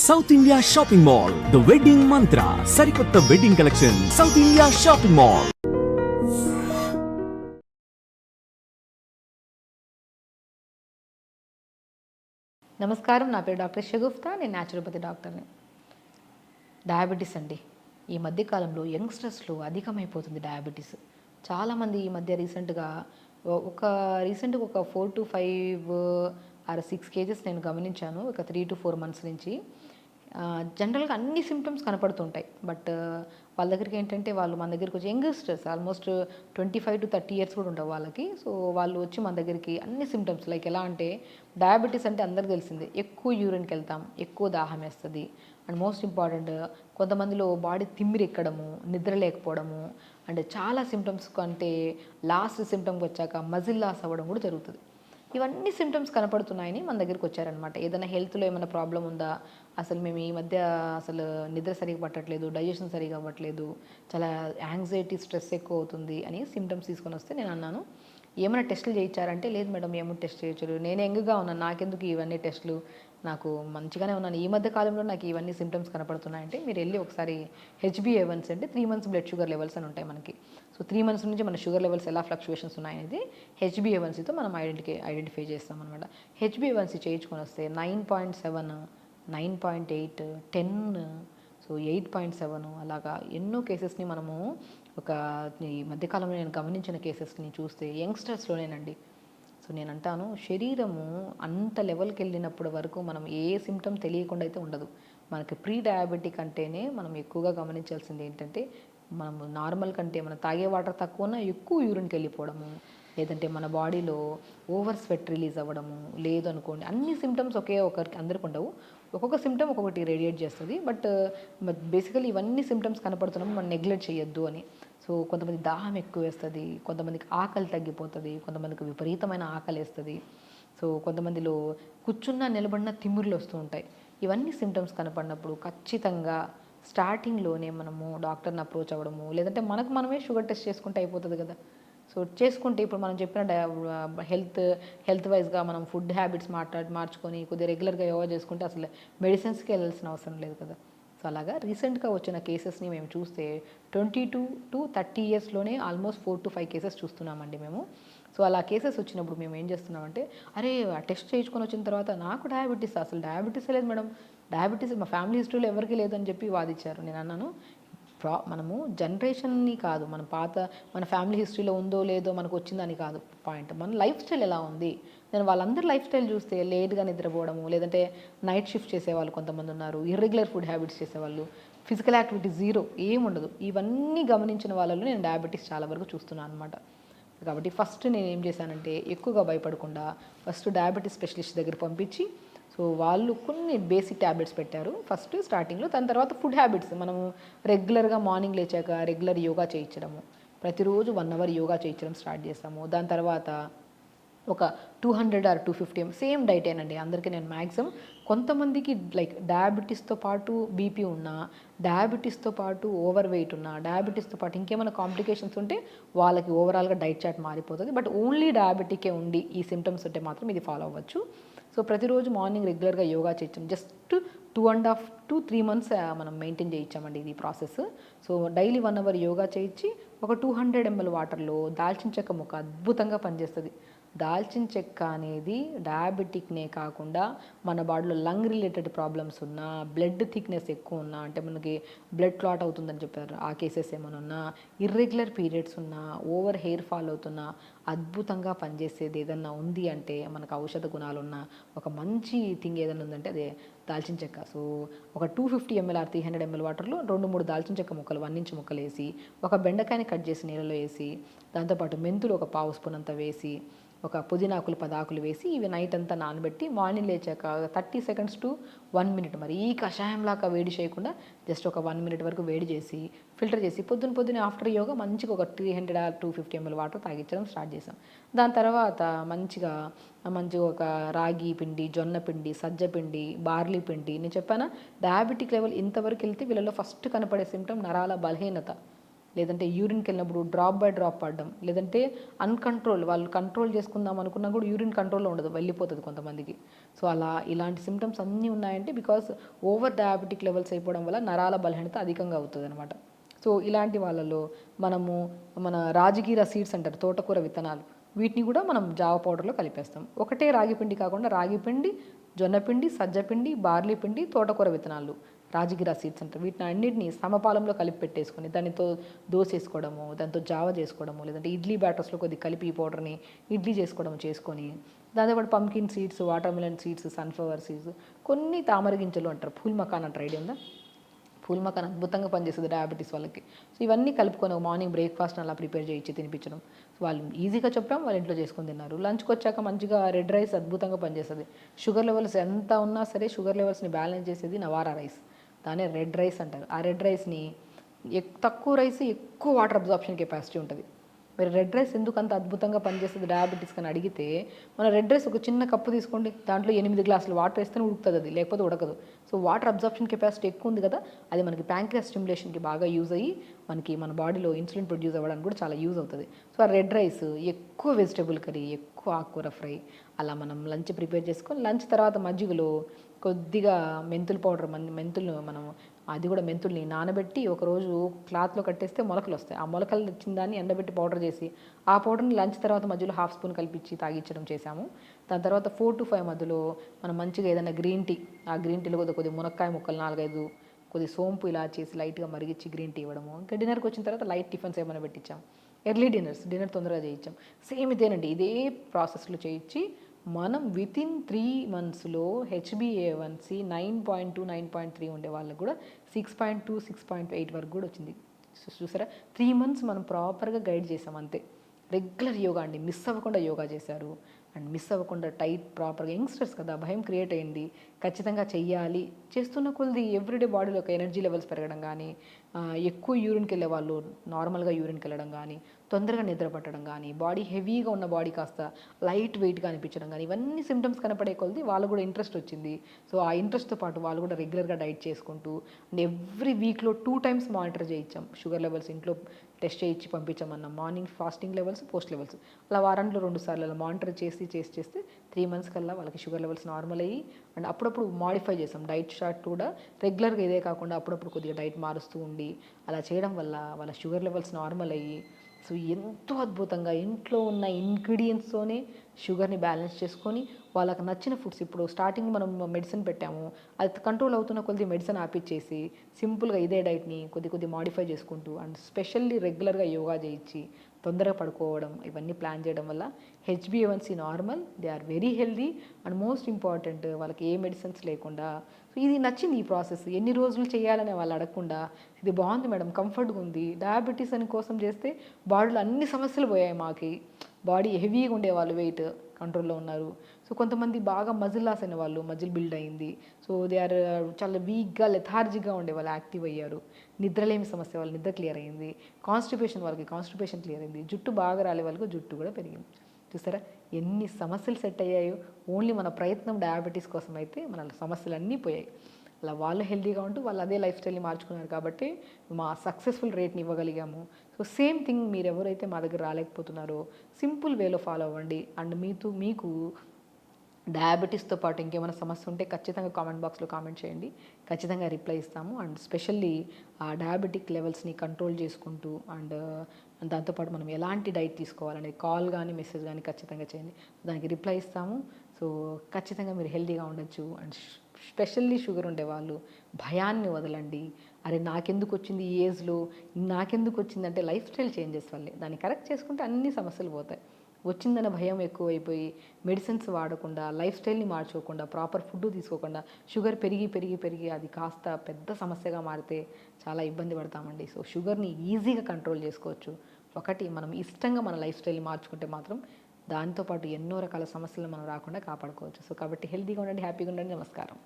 South India shopping mall, the wedding మంత్ర, సరికొత్త wedding collection, south India shopping mall. నమస్కారం, నా పేరు డాక్టర్ షగుఫ్తా. నేను న్యాచురోపతి డాక్టర్ని. డయాబెటీస్ అండి, ఈ మధ్యకాలంలో యంగ్స్టర్స్లో అధికమైపోతుంది డయాబెటీస్. చాలామంది ఈ మధ్య రీసెంట్గా ఒక 4 to 5 ఆర్ 6 కేజెస్ నేను గమనించాను ఒక 3 to 4 months నుంచి. జనరల్గా అన్ని సిమ్టమ్స్ కనపడుతుంటాయి. బట్ వాళ్ళ దగ్గరికి ఏంటంటే వాళ్ళు మన దగ్గరికి వచ్చి యంగ్స్టర్స్ ఆల్మోస్ట్ 25 to 30 years కూడా ఉండవు వాళ్ళకి. సో వాళ్ళు వచ్చి మన దగ్గరికి అన్ని సిమ్టమ్స్ లైక్ ఎలా అంటే, డయాబెటీస్ అంటే అందరికీ తెలిసిందే, ఎక్కువ యూరిన్కి వెళ్తాం, ఎక్కువ దాహం వేస్తుంది, అండ్ మోస్ట్ ఇంపార్టెంట్ కొంతమందిలో బాడీ తిమ్మిరి ఎక్కడము, నిద్ర లేకపోవడము, అండ్ చాలా సిమ్టమ్స్ కంటే లాస్ట్ సిమ్టమ్కి వచ్చాక మజిల్ లాస్ అవ్వడం కూడా జరుగుతుంది. ఇవన్నీ సిమ్టమ్స్ కనపడుతున్నాయని మన దగ్గరికి వచ్చారనమాట. ఏదైనా హెల్త్లో ఏమైనా ప్రాబ్లం ఉందా, అసలు మేము ఈ మధ్య అసలు నిద్ర సరిగా పట్టట్లేదు, డైజెషన్ సరిగా అవ్వట్లేదు, చాలా యాంగ్జైటీ, స్ట్రెస్ ఎక్కువ అవుతుంది అని సిమ్టమ్స్ తీసుకొని వస్తే నేను అన్నాను, ఏమైనా టెస్టులు చేయించారంటే, లేదు మేడం ఏమో టెస్ట్ చేయొచ్చు, నేను యంగ్గా ఉన్నాను, నాకెందుకు ఇవన్నీ టెస్టులు, నాకు మంచిగానే ఉన్నాను, ఈ మధ్య కాలంలో నాకు ఇవన్నీ సిమ్టమ్స్ కనపడుతున్నాయంటే మీరు వెళ్ళి ఒకసారి HbA1c అంటే 3 months బ్లడ్ షుగర్ లెవెల్స్ అని ఉంటాయి మనకి. సో 3 months నుంచి మన షుగర్ లెవెల్స్ ఎలా ఫ్లక్చువేషన్స్ ఉన్నాయనేది HbA1cతో మనం ఐడెంటిఫై చేస్తాం అనమాట. HbA1c చేయించుకొని వస్తే 9.7, 9.8, 10, సో 8.7 అలాగా ఎన్నో కేసెస్ని మనము ఈ మధ్యకాలంలో నేను గమనించిన కేసెస్ని చూస్తే యంగ్స్టర్స్లోనేనండి. సో నేను అంటాను, శరీరము అంత లెవెల్కి వెళ్ళినప్పటి వరకు మనం ఏ సిమ్టమ్ తెలియకుండా అయితే ఉండదు. మనకి ప్రీ డయాబెటిక్ అంటేనే మనం ఎక్కువగా గమనించాల్సింది ఏంటంటే, మనం నార్మల్ కంటే మన తాగే వాటర్ తక్కువన్నా ఎక్కువ యూరిన్కి వెళ్ళిపోవడము, లేదంటే మన బాడీలో ఓవర్ స్వెట్ రిలీజ్ అవ్వడము, లేదు అనుకోండి అన్ని సిమ్టమ్స్ ఒకరికి అందరికి ఉండవు, ఒక్కొక్క సిమ్టమ్ ఒక్కొక్కటి రేడియేట్ చేస్తుంది. బట్ బేసికలీ ఇవన్నీ సిమ్టమ్స్ కనపడుతున్నాము, మనం నెగ్లెక్ట్ చేయొద్దు అని. సో కొంతమంది దాహం ఎక్కువ వేస్తుంది, కొంతమందికి ఆకలి తగ్గిపోతుంది, కొంతమందికి విపరీతమైన ఆకలి వేస్తుంది, సో కొంతమందిలో కూర్చున్నా నిలబడినా తిమ్మిర్లు వస్తూ ఉంటాయి. ఇవన్నీ సిమ్టమ్స్ కనపడినప్పుడు ఖచ్చితంగా స్టార్టింగ్లోనే మనము డాక్టర్ని అప్రోచ్ అవ్వడము, లేదంటే మనకు మనమే షుగర్ టెస్ట్ చేసుకుంటే అయిపోతుంది కదా. సో చేసుకుంటే ఇప్పుడు మనం చెప్పిన హెల్త్ వైజ్గా మనం ఫుడ్ హ్యాబిట్స్ మార్చుకొని కొద్దిగా రెగ్యులర్గా యోగా చేసుకుంటే అసలు మెడిసిన్స్కి వెళ్ళాల్సిన అవసరం లేదు కదా. సో అలాగా రీసెంట్గా వచ్చిన కేసెస్ని మేము చూస్తే 22 to 30 yearsలోనే ఆల్మోస్ట్ 4 to 5 కేసెస్ చూస్తున్నామండి మేము. సో అలా కేసెస్ వచ్చినప్పుడు మేము ఏం చేస్తున్నామంటే, అరే ఆ టెస్ట్ చేయించుకొని వచ్చిన తర్వాత నాకు అసలు డయాబెటీస్ లేదు మేడం, డయాబెటీస్ మా ఫ్యామిలీ హిస్టరీలో ఎవరికి లేదని చెప్పి వాదించారు. నేను అన్నాను, మనము జనరేషన్ని కాదు, మన ఫ్యామిలీ హిస్టరీలో ఉందో లేదో మనకు వచ్చిందని కాదు పాయింట్, మన లైఫ్ స్టైల్ ఎలా ఉంది. నేను వాళ్ళందరి లైఫ్ స్టైల్ చూస్తే లేట్గా నిద్రపోవడము, లేదంటే నైట్ షిఫ్ట్ చేసేవాళ్ళు కొంతమంది ఉన్నారు, ఇర్రెగ్యులర్ ఫుడ్ హ్యాబిట్స్ చేసేవాళ్ళు, ఫిజికల్ యాక్టివిటీ జీరో, ఏముండదు. ఇవన్నీ గమనించిన వాళ్ళలో నేను డయాబెటీస్ చాలా వరకు చూస్తున్నాను అనమాట. కాబట్టి ఫస్ట్ నేను ఏం చేశానంటే, ఎక్కువగా భయపడకుండా ఫస్ట్ డయాబెటీస్ స్పెషలిస్ట్ దగ్గర పంపించి, సో వాళ్ళు కొన్ని బేసిక్ ట్యాబ్లెట్స్ పెట్టారు ఫస్ట్ స్టార్టింగ్లో. దాని తర్వాత ఫుడ్ హ్యాబిట్స్ మనము రెగ్యులర్గా మార్నింగ్ లేచాక రెగ్యులర్ యోగా చేయించడము, ప్రతిరోజు 1 hour యోగా చేయించడం స్టార్ట్ చేస్తాము. దాని తర్వాత ఒక 200 or 250 సేమ్ డైటేనండి అందరికీ. నేను మ్యాక్సిమం కొంతమందికి లైక్ డయాబెటీస్తో పాటు బీపీ ఉన్నా, డయాబెటీస్తో పాటు ఓవర్ వెయిట్ ఉన్నా, డయాబెటీస్తో పాటు ఇంకేమైనా కాంప్లికేషన్స్ ఉంటే వాళ్ళకి ఓవరాల్గా డైట్ చార్ట్ మారిపోతుంది. బట్ ఓన్లీ డయాబెటికే ఉండి ఈ సిమ్టమ్స్ ఉంటే మాత్రం ఇది ఫాలో అవ్వచ్చు. సో ప్రతిరోజు మార్నింగ్ రెగ్యులర్గా యోగా చేయొచ్చు. జస్ట్ 2.5 to 3 months మనం మెయింటైన్ చేయించామండి ఇది process. So daily 1 hour yoga చేయించి ఒక 200 ml వాటర్లో దాల్చిన చెక్క ముక్క అద్భుతంగా పనిచేస్తుంది. దాల్చిన చెక్క అనేది డయాబెటిక్నే కాకుండా మన బాడీలో లంగ్ రిలేటెడ్ ప్రాబ్లమ్స్ ఉన్నా, బ్లడ్ థిక్నెస్ ఎక్కువ ఉన్నా, అంటే మనకి బ్లడ్ క్లాట్ అవుతుందని చెప్పారు ఆ కేసెస్ ఏమైనా ఉన్నా, ఇర్రెగ్యులర్ పీరియడ్స్ ఉన్నా, ఓవర్ హెయిర్ ఫాల్ అవుతున్నా, అద్భుతంగా పనిచేసేది ఏదన్నా ఉంది అంటే, మనకు ఔషధ గుణాలు ఉన్న ఒక మంచి థింగ్ ఏదైనా ఉందంటే అదే దాల్చిన చెక్క. సో ఒక 250 ml or 300 ml వాటర్లో 2-3 దాల్చిన చెక్క ముక్కలు 1 inch ముక్కలు వేసి, ఒక బెండకాయని కట్ చేసి నీళ్ళలో వేసి, దాంతోపాటు మెంతులు ఒక 1/2 స్పూన్ అంతా వేసి, ఒక పుదీనాకులు 10 ఆకులు వేసి, ఇవి నైట్ అంతా నానబెట్టి మార్నింగ్ లేచాక 30 seconds to 1 minute మరి ఈ కషాయంలాగా వేడి చేయకుండా జస్ట్ ఒక 1 minute వరకు వేడి చేసి ఫిల్టర్ చేసి పొద్దున ఆఫ్టర్ యోగా మంచిగా ఒక 300 or 250 ml వాటర్ తాగించడం స్టార్ట్ చేసాం. దాని తర్వాత మంచిగా ఒక రాగి పిండి, జొన్న పిండి, సజ్జ పిండి, బార్లీ పిండి. నేను చెప్పానా డయాబెటిక్ లెవెల్ ఇంతవరకు వెళ్తే వీళ్ళలో ఫస్ట్ కనపడే సిమ్టమ్ నరాల బలహీనత. లేదంటే యూరిన్కి వెళ్ళినప్పుడు డ్రాప్ బై డ్రాప్ పడడం, లేదంటే అన్కంట్రోల్, వాళ్ళు కంట్రోల్ చేసుకుందాం అనుకున్నా కూడా యూరిన్ కంట్రోల్లో ఉండదు, వెళ్ళిపోతుంది కొంతమందికి. సో అలా ఇలాంటి సిమ్టమ్స్ అన్నీ ఉన్నాయంటే బికాస్ ఓవర్ డయాబెటిక్ లెవెల్స్ అయిపోవడం వల్ల నరాల బలహీనత అధికంగా అవుతుంది అనమాట. సో ఇలాంటి వాళ్ళలో మనము మన రాజగిర సీడ్స్ అంటారు, తోటకూర విత్తనాలు, వీటిని కూడా మనం జావ పౌడర్లో కలిపేస్తాం. ఒకటే రాగి పిండి కాకుండా రాగి పిండి, జొన్నపిండి, సజ్జపిండి, బార్లీ పిండి, తోటకూర విత్తనాలు, రాజగిరా సీడ్స్ అంటారు, వీటిని అన్నింటినీ సమపాలంలో కలిపి పెట్టేసుకొని దానితో దోశ వేసుకోవడము, దాంతో జావ చేసుకోవడము, లేదంటే ఇడ్లీ బ్యాటర్స్లో కొద్ది కలిపి ఈ పౌడర్ని ఇడ్లీ చేసుకోవడం చేసుకొని, దాంతోపాటు pumpkin seeds, water melon seeds, sunflower seeds, కొన్ని తామర గింజలు అంటారు, ఫూల్ మకాన్ అంటారు, ఐడియా ఉందా? ఫుల్ మకాన్ అద్భుతంగా పనిచేస్తుంది డయాబెటీస్ వాళ్ళకి. సో ఇవన్నీ కలుపుకొని మార్నింగ్ బ్రేక్ఫాస్ట్ అలా ప్రిపేర్ చేయించి తినిపించడం. సో వాళ్ళు ఈజీగా చెప్పాం, వాళ్ళ ఇంట్లో చేసుకొని తిన్నారు. లంచ్కి వచ్చాక మంచిగా రెడ్ రైస్ అద్భుతంగా పనిచేస్తుంది. షుగర్ లెవెల్స్ ఎంత ఉన్నా సరే షుగర్ లెవెల్స్ని బ్యాలెన్స్ చేసేది నవారా రైస్, దాన్ని రెడ్ రైస్ అంటారు. ఆ రెడ్ రైస్ని తక్కువ రైస్ ఎక్కువ వాటర్ అబ్జార్ప్షన్ కెపాసిటీ ఉంటుంది. మరి రెడ్ రైస్ ఎందుకు అంత అద్భుతంగా పనిచేస్తుంది డయాబెటీస్ అని అడిగితే, మన రెడ్ రైస్ ఒక చిన్న కప్పు తీసుకోండి, దాంట్లో 8 గ్లాసులు వాటర్ వేస్తేనే ఉడుకుతుంది అది, లేకపోతే ఉడకదు. సో వాటర్ అబ్జార్ప్షన్ కెపాసిటీ ఎక్కువ ఉంది కదా, అది మనకి ప్యాంక్రియాస్ స్టిమ్యులేషన్కి బాగా యూజ్ అయ్యి మనకి మన బాడీలో ఇన్సులిన్ ప్రొడ్యూస్ అవ్వడానికి కూడా చాలా యూజ్ అవుతుంది. సో ఆ రెడ్ రైస్ ఎక్కువ వెజిటబుల్ కర్రీ, ఎక్కువ ఆకుకూర ఫ్రై, అలా మనం లంచ్ ప్రిపేర్ చేసుకొని లంచ్ తర్వాత మజ్జిగలో కొద్దిగా మెంతుల పౌడర్, మెంతులు మనం అది కూడా మెంతుల్ని నానబెట్టి ఒకరోజు క్లాత్లో కట్టేస్తే మొలకలు వస్తాయి. ఆ మొలకలు తెచ్చిన దాన్ని ఎండబెట్టి పౌడర్ చేసి ఆ పౌడర్ని లంచ్ తర్వాత మధ్యలో హాఫ్ స్పూన్ కలిపించి తాగించడం చేశాము. దాని తర్వాత 4 to 5 మధ్యలో మనం మంచిగా ఏదైనా గ్రీన్ టీ, ఆ గ్రీన్ టీలో కొద్ది మునక్కాయ ముక్కలు 4-5, కొద్ది సోంపు ఇలా చేసి లైట్గా మరిగించి గ్రీన్ టీ ఇవ్వడము. ఇంకా డిన్నర్కి వచ్చిన తర్వాత లైట్ టిఫిన్స్ ఏమైనా పెట్టించాం. ఎర్లీ డిన్నర్ తొందరగా చేయించాం. సేమ్ ఇదేనండి, ఇదే ప్రాసెస్లో చేయించి మనం వితిన్ 3 monthsలో HbA1c 9.2, 9.3 ఉండే వాళ్ళకు కూడా 6.2, 6.8 వరకు కూడా వచ్చింది. చూసారా, 3 months మనం ప్రాపర్గా గైడ్ చేసాం అంతే. రెగ్యులర్ యోగా అండి, మిస్ అవ్వకుండా యోగా చేశారు. అండ్ మిస్ అవ్వకుండా టైట్ ప్రాపర్గా, యంగ్స్టర్స్ కదా భయం క్రియేట్ అయింది, ఖచ్చితంగా చెయ్యాలి. చేస్తున్న కొద్ది ఎవ్రీడే బాడీలో ఒక ఎనర్జీ లెవెల్స్ పెరగడం కానీ, ఎక్కువ యూరిన్కి వెళ్ళే వాళ్ళు నార్మల్గా యూరిన్కి వెళ్ళడం కానీ, తొందరగా నిద్ర పట్టడం కానీ, బాడీ హెవీగా ఉన్న బాడీ కాస్త లైట్ వెయిట్గా అనిపించడం కానీ, ఇవన్నీ సిమ్టమ్స్ కనపడే కొద్ది వాళ్ళు కూడా ఇంట్రెస్ట్ వచ్చింది. సో ఆ ఇంట్రెస్ట్తో పాటు వాళ్ళు కూడా రెగ్యులర్గా డైట్ చేసుకుంటూ అండ్ ఎవ్రీ వీక్లో 2 times మానిటర్ చేయించాం. షుగర్ లెవెల్స్ ఇంట్లో టెస్ట్ చేయించి పంపించామన్నాం. Morning fasting levels, post levels, అలా వారంలో 2 సార్లు అలా మానిటర్ చేస్తే 3 months కల్లా వాళ్ళకి షుగర్ లెవెల్స్ నార్మల్ అయ్యి, అండ్ అప్పుడప్పుడు మాడిఫై చేసాం డైట్ చార్ట్ కూడా. రెగ్యులర్గా ఇదే కాకుండా అప్పుడప్పుడు కొద్దిగా డైట్ మారుస్తూ ఉండి అలా చేయడం వల్ల వాళ్ళ షుగర్ లెవెల్స్ నార్మల్ అయ్యి, సో ఎంతో అద్భుతంగా ఇంట్లో ఉన్న ఇంగ్రీడియంట్స్తోనే షుగర్ని బ్యాలెన్స్ చేసుకొని వాళ్ళకి నచ్చిన ఫుడ్స్, ఇప్పుడు స్టార్టింగ్ మనం మెడిసిన్ పెట్టాము, అది కంట్రోల్ అవుతున్న కొద్ది మెడిసిన్ ఆపిచ్చేసి సింపుల్గా ఇదే డైట్ని కొద్ది మాడిఫై చేసుకుంటూ అండ్ స్పెషల్లీ రెగ్యులర్గా యోగా చేయించి తొందరగా పడుకోవడం, ఇవన్నీ ప్లాన్ చేయడం వల్ల HbA1c normal, they are very healthy and most important వాళ్ళకి ఏ మెడిసిన్స్ లేకుండా. సో ఇది నచ్చింది ఈ ప్రాసెస్. ఎన్ని రోజులు చేయాలని వాళ్ళు అడగకుండా ఇది బాగుంది మేడం, కంఫర్ట్గా ఉంది, డయాబెటీస్ అని కోసం చేస్తే బాడీలో అన్ని సమస్యలు పోయాయి మాకి. బాడీ హెవీగా ఉండేవాళ్ళు, వెయిట్ కంట్రోల్లో ఉన్నారు. సో కొంతమంది బాగా మజిల్ లాస్ అయిన వాళ్ళు, మజిల్ బిల్డ్ అయింది. సో దే ఆర్ చాలా వీక్గా లెథార్జిక్గా ఉండేవాళ్ళు యాక్టివ్ అయ్యారు. నిద్రలేమి సమస్య వాళ్ళు నిద్ర క్లియర్ అయింది. వాళ్ళకి కాన్స్టిపేషన్ క్లియర్ అయింది. జుట్టు బాగా రాలే వాళ్ళకి జుట్టు కూడా పెరిగింది. చూసారా ఎన్ని సమస్యలు సెట్ అయ్యాయో. ఓన్లీ మన ప్రయత్నం డయాబెటీస్ కోసం అయితే మన సమస్యలు అన్నీ పోయాయి. అలా వాళ్ళు హెల్తీగా ఉంటూ వాళ్ళు అదే లైఫ్ స్టైల్ని మార్చుకున్నారు కాబట్టి మా సక్సెస్ఫుల్ రేట్ని ఇవ్వగలిగాము. సో సేమ్ థింగ్ మీరు ఎవరైతే మా దగ్గర రాలేకపోతున్నారో సింపుల్ వేలో ఫాలో అవ్వండి. అండ్ మీకు డయాబెటీస్తో పాటు ఇంకేమైనా సమస్య ఉంటే ఖచ్చితంగా కామెంట్ బాక్స్లో కామెంట్ చేయండి, ఖచ్చితంగా రిప్లై ఇస్తాము. అండ్ స్పెషల్లీ ఆ డయాబెటిక్ లెవెల్స్ని కంట్రోల్ చేసుకుంటూ అండ్ దాంతోపాటు మనం ఎలాంటి డైట్ తీసుకోవాలనే కాల్ కానీ మెసేజ్ కానీ ఖచ్చితంగా చేయండి, దానికి రిప్లై ఇస్తాము. సో ఖచ్చితంగా మీరు హెల్తీగా ఉండొచ్చు. అండ్ స్పెషల్లీ షుగర్ ఉండేవాళ్ళు భయాన్ని వదలండి. అరే నాకెందుకు వచ్చింది ఈ ఏజ్లో, నాకెందుకు వచ్చిందంటే లైఫ్ స్టైల్ చేంజెస్ వల్లే. దాన్ని కరెక్ట్ చేసుకుంటే అన్ని సమస్యలు పోతాయి. వచ్చిందన్న భయం ఎక్కువైపోయి మెడిసిన్స్ వాడకుండా, లైఫ్ స్టైల్ని మార్చుకోకుండా, ప్రాపర్ ఫుడ్ తీసుకోకుండా షుగర్ పెరిగి అది కాస్త పెద్ద సమస్యగా మారితే చాలా ఇబ్బంది పడతామండి. సో షుగర్ని ఈజీగా కంట్రోల్ చేసుకోవచ్చు. ఒకటి మనం ఇష్టంగా మన లైఫ్ స్టైల్ని మార్చుకుంటే మాత్రం దాంతోపాటు ఎన్నో రకాల సమస్యలు మనం రాకుండా కాపాడుకోవచ్చు. సో కాబట్టి హెల్తీగా ఉండండి, హ్యాపీగా ఉండండి. నమస్కారం.